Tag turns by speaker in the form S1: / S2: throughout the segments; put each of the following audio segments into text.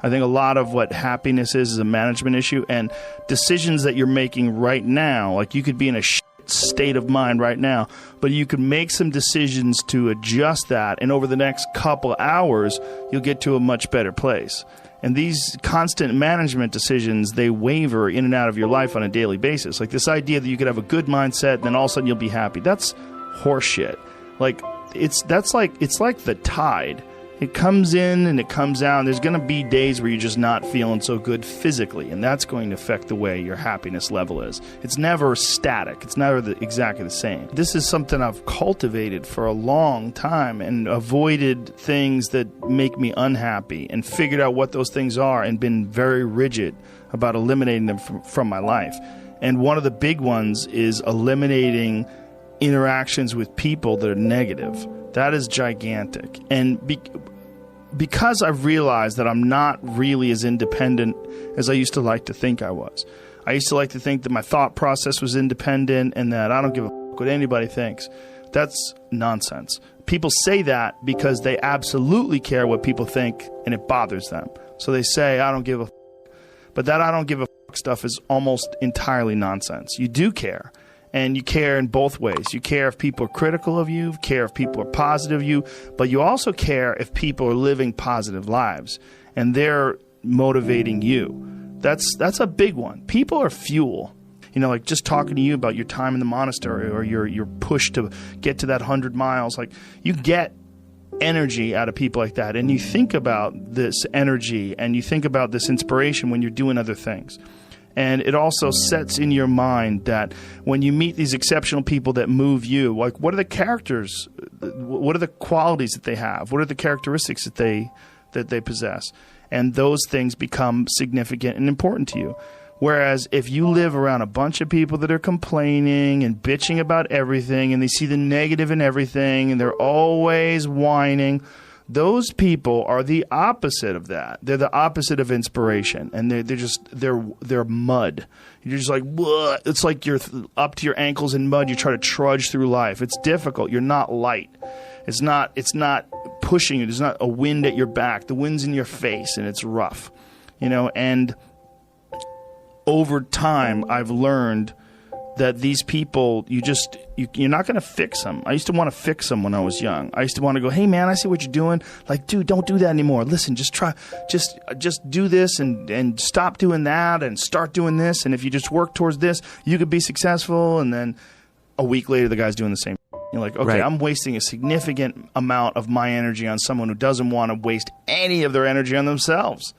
S1: I think a lot of what happiness is a management issue, and decisions that you're making right now, like you could be in a state of mind right now, but you could make some decisions to adjust that, and over the next couple hours, you'll get to a much better place. And these constant management decisions, they waver in and out of your life on a daily basis. Like this idea that you could have a good mindset and then all of a sudden you'll be happy. That's horseshit. It's like the tide. It comes in and it comes out. And there's going to be days where you're just not feeling so good physically, and that's going to affect the way your happiness level is. It's never static. It's never exactly the same. This is something I've cultivated for a long time and avoided things that make me unhappy and figured out what those things are and been very rigid about eliminating them from my life. And one of the big ones is eliminating interactions with people that are negative. That is gigantic. And because I've realized that I'm not really as independent as I used to like to think I was. I used to like to think that my thought process was independent and that I don't give a fuck what anybody thinks. That's nonsense. People say that because they absolutely care what people think and it bothers them. So they say, I don't give a fuck. But that I don't give a fuck stuff is almost entirely nonsense. You do care. And you care in both ways. You care if people are critical of you, care if people are positive of you, but you also care if people are living positive lives and they're motivating you. That's a big one. People are fuel. You know, like just talking to you about your time in the monastery or your push to get to that 100 miles. Like you get energy out of people like that, and you think about this energy and you think about this inspiration when you're doing other things. And it also sets in your mind that when you meet these exceptional people that move you, like what are the characters, what are the qualities that they have, what are the characteristics that they possess, and those things become significant and important to you. Whereas if you live around a bunch of people that are complaining and bitching about everything, and they see the negative in everything, and they're always whining, those people are the opposite of that. They're the opposite of inspiration, and they're mud. You're just like, what? It's like you're up to your ankles in mud. You try to trudge through life. It's difficult. You're not light. It's not pushing you. There's not a wind at your back. The wind's in your face, and it's rough. You know, and over time, I've learned that these people, you're not going to fix them. I used to want to fix them when I was young. I used to want to go, hey man, I see what you're doing. Like, dude, don't do that anymore. Listen, just do this and stop doing that and start doing this. And if you just work towards this, you could be successful. And then a week later, the guy's doing the same. You're like, okay, right. I'm wasting a significant amount of my energy on someone who doesn't want to waste any of their energy on themselves.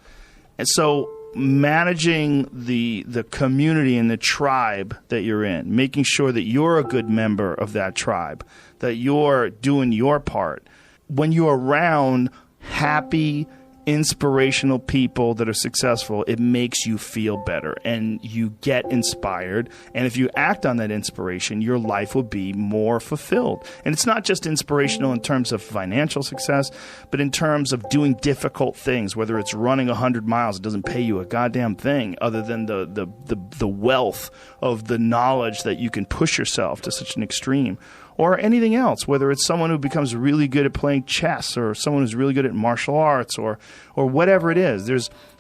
S1: And so managing the community and the tribe that you're in, making sure that you're a good member of that tribe, that you're doing your part. When you're around happy, inspirational people that are successful, it makes you feel better and you get inspired. And if you act on that inspiration, your life will be more fulfilled. And it's not just inspirational in terms of financial success, but in terms of doing difficult things, whether it's running 100 miles, it doesn't pay you a goddamn thing other than the wealth of the knowledge that you can push yourself to such an extreme. Or anything else, whether it's someone who becomes really good at playing chess or someone who's really good at martial arts or whatever it is.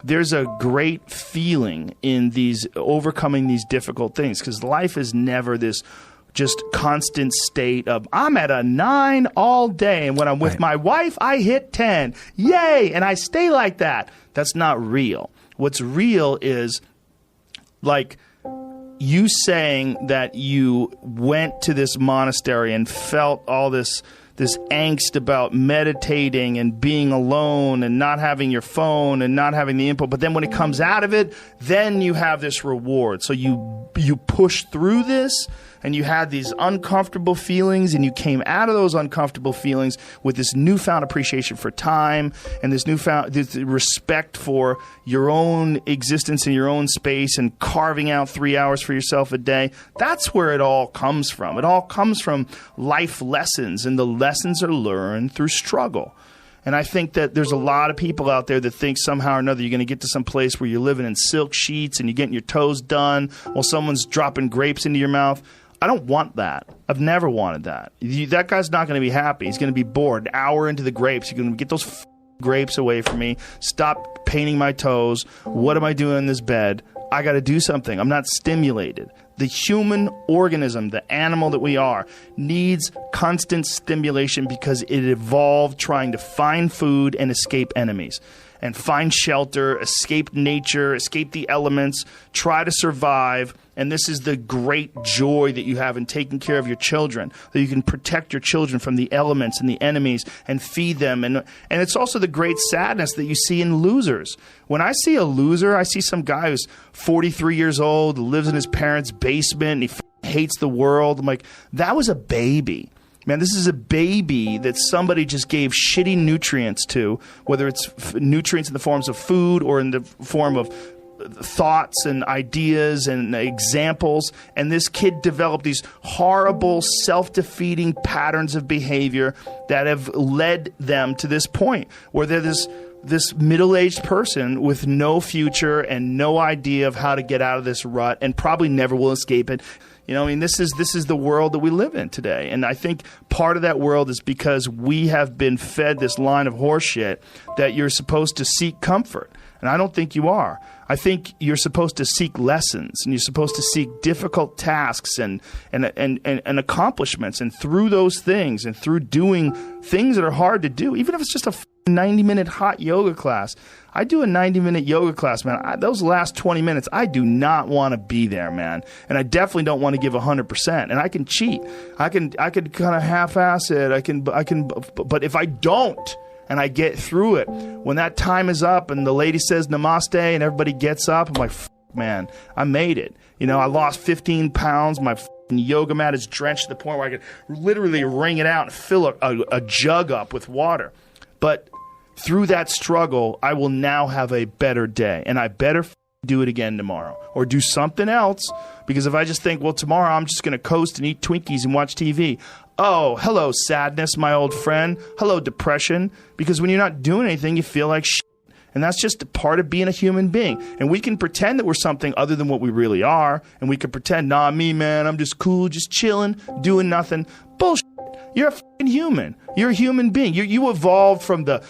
S1: There's a great feeling in these overcoming these difficult things, because life is never this just constant state of I'm at a 9 all day, and when I'm with my wife, I hit 10. Yay! And I stay like that. That's not real. What's real is like you saying that you went to this monastery and felt all this angst about meditating and being alone and not having your phone and not having the input. But then when it comes out of it, then you have this reward. So you push through this and you had these uncomfortable feelings, and you came out of those uncomfortable feelings with this newfound appreciation for time and this newfound respect for your own existence in your own space and carving out 3 hours for yourself a day. That's where it all comes from. It all comes from life lessons, and the lessons are learned through struggle. And I think that there's a lot of people out there that think somehow or another you're going to get to some place where you're living in silk sheets and you're getting your toes done while someone's dropping grapes into your mouth. I don't want that. I've never wanted that. That guy's not going to be happy. He's going to be bored. An hour into the grapes, you're going to get those grapes away from me. Stop painting my toes. What am I doing in this bed? I got to do something. I'm not stimulated. The human organism, the animal that we are, needs constant stimulation because it evolved trying to find food and escape enemies, and find shelter, escape nature, escape the elements, try to survive. And this is the great joy that you have in taking care of your children, that you can protect your children from the elements and the enemies and feed them. And it's also the great sadness that you see in losers. When I see a loser, I see some guy who's 43 years old, lives in his parents' basement, and he hates the world. I'm like, that was a baby. Man, this is a baby that somebody just gave shitty nutrients to, whether it's nutrients in the forms of food or in the form of thoughts and ideas and examples. And this kid developed these horrible, self-defeating patterns of behavior that have led them to this point where they're this middle-aged person with no future and no idea of how to get out of this rut, and probably never will escape it. You know, I mean, this is the world that we live in today. And I think part of that world is because we have been fed this line of horseshit that you're supposed to seek comfort. And I don't think you are. I think you're supposed to seek lessons, and you're supposed to seek difficult tasks and accomplishments. And through those things, and through doing things that are hard to do, even if it's just a 90-minute hot yoga class. I do a 90-minute yoga class, man. Those last 20 minutes, I do not want to be there, man. And I definitely don't want to give 100%. And I can cheat. I can kind of half-ass it. But if I don't, and I get through it, when that time is up and the lady says namaste and everybody gets up, I'm like, man, I made it. You know, I lost 15 pounds. My yoga mat is drenched to the point where I could literally wring it out and fill a jug up with water. But through that struggle, I will now have a better day, and I better do it again tomorrow or do something else, because if I just think, well, tomorrow I'm just going to coast and eat Twinkies and watch TV. Oh, hello, sadness, my old friend. Hello, depression. Because when you're not doing anything, you feel like shit. And that's just a part of being a human being. And we can pretend that we're something other than what we really are. And we can pretend, nah, me, man, I'm just cool, just chilling, doing nothing. Bullshit. You're a fucking human. You're a human being. You evolved from the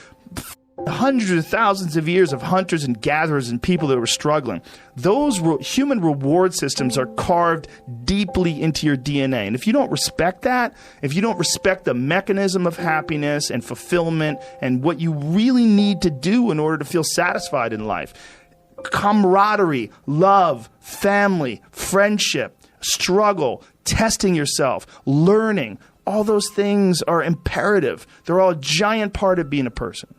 S1: hundreds of thousands of years of hunters and gatherers and people that were struggling. Those human reward systems are carved deeply into your DNA. And if you don't respect that, if you don't respect the mechanism of happiness and fulfillment and what you really need to do in order to feel satisfied in life, camaraderie, love, family, friendship, struggle, testing yourself, learning, all those things are imperative. They're all a giant part of being a person.